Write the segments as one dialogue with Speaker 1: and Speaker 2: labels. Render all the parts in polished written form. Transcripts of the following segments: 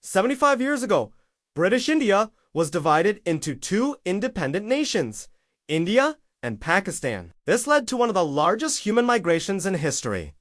Speaker 1: 75 years ago, British India was divided into two independent nations, India and Pakistan. This led to one of the largest human migrations in history.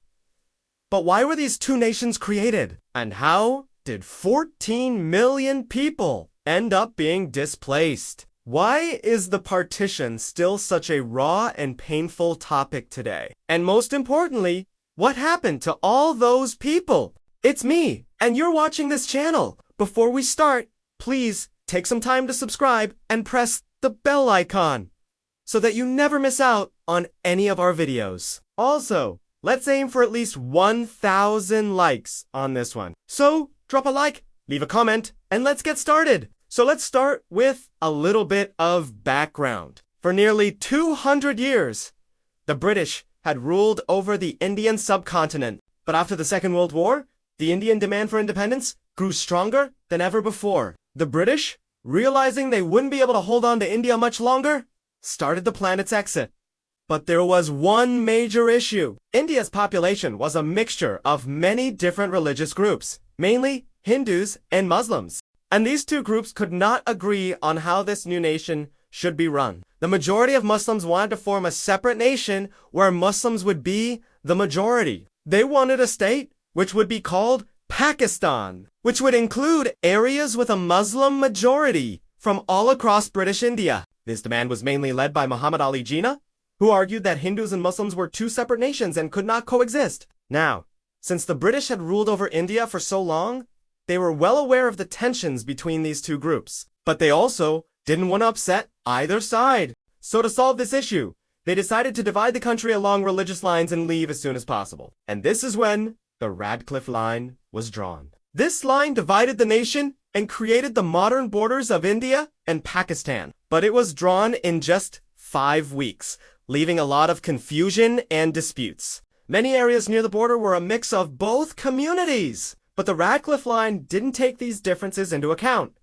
Speaker 1: But why were these two nations created? And how did 14 million people end up being displaced? Why is the partition still such a raw and painful topic today? And most importantly, what happened to all those people? It's me, and you're watching this channel. Before we start, please take some time to subscribe and press the bell icon so that you never miss out on any of our videos. Also, let's aim for at least 1,000 likes on this one. So, drop a like, leave a comment, and let's get started. So let's start with a little bit of background. For nearly 200 years, the British had ruled over the Indian subcontinent. But after the Second World War, the Indian demand for independence grew stronger than ever before. The British, realizing they wouldn't be able to hold on to India much longer, started to plan its exit. But there was one major issue. India's population was a mixture of many different religious groups, mainly Hindus and Muslims. And these two groups could not agree on how this new nation should be run. The majority of Muslims wanted to form a separate nation where Muslims would be the majority. They wanted a state which would be called Pakistan, which would include areas with a Muslim majority from all across British India. This demand was mainly led by Muhammad Ali Jinnah, who argued that Hindus and Muslims were two separate nations and could not coexist. Now, since the British had ruled over India for so long, they were well aware of the tensions between these two groups, but they also didn't want to upset either side. So to solve this issue, they decided to divide the country along religious lines and leave as soon as possible. And this is when the Radcliffe Line was drawn. This line divided the nation and created the modern borders of India and Pakistan. But it was drawn in just 5 weeks, leaving a lot of confusion and disputes. Many areas near the border were a mix of both communities. But the Radcliffe Line didn't take these differences into account.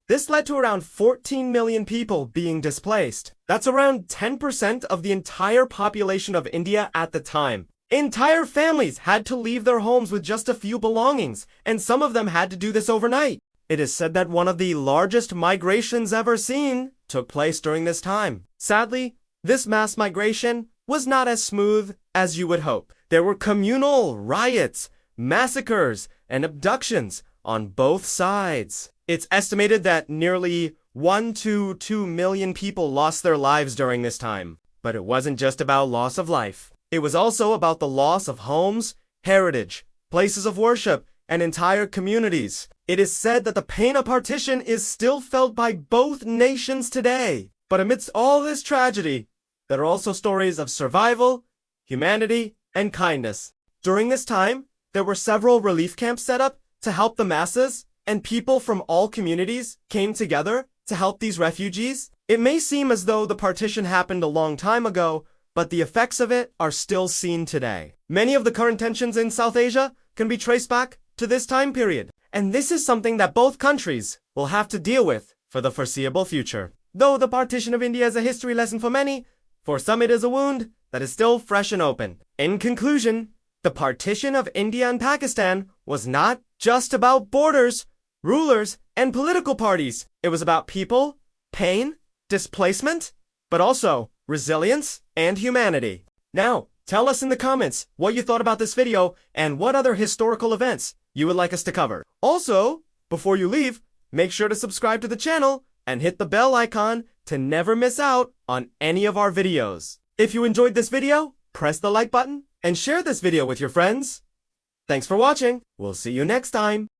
Speaker 1: This led to around 14 million people being displaced. That's around 10% of the entire population of India at the time. Entire families had to leave their homes with just a few belongings, and some of them had to do this overnight. It is said that one of the largest migrations ever seen took place during this time. Sadly, this mass migration was not as smooth as you would hope. There were communal riots, massacres, and abductions on both sides. It's estimated that nearly 1 to 2 million people lost their lives during this time. But it wasn't just about loss of life. It was also about the loss of homes, heritage, places of worship, and entire communities. It is said that the pain of partition is still felt by both nations today. But amidst all this tragedy, there are also stories of survival, humanity, and kindness. During this time, there were several relief camps set up to help the masses, and people from all communities came together to help these refugees. It may seem as though the partition happened a long time ago, but the effects of it are still seen today. Many of the current tensions in South Asia can be traced back to this time period, and this is something that both countries will have to deal with for the foreseeable future. Though the partition of India is a history lesson for many, for some it is a wound that is still fresh and open. In conclusion, the partition of India and Pakistan was not just about borders, rulers, and political parties. It was about people, pain, displacement, but also resilience and humanity. Now, tell us in the comments what you thought about this video and what other historical events you would like us to cover. Also, before you leave, make sure to subscribe to the channel and hit the bell icon to never miss out on any of our videos. If you enjoyed this video, press the like button and share this video with your friends. Thanks for watching. We'll see you next time.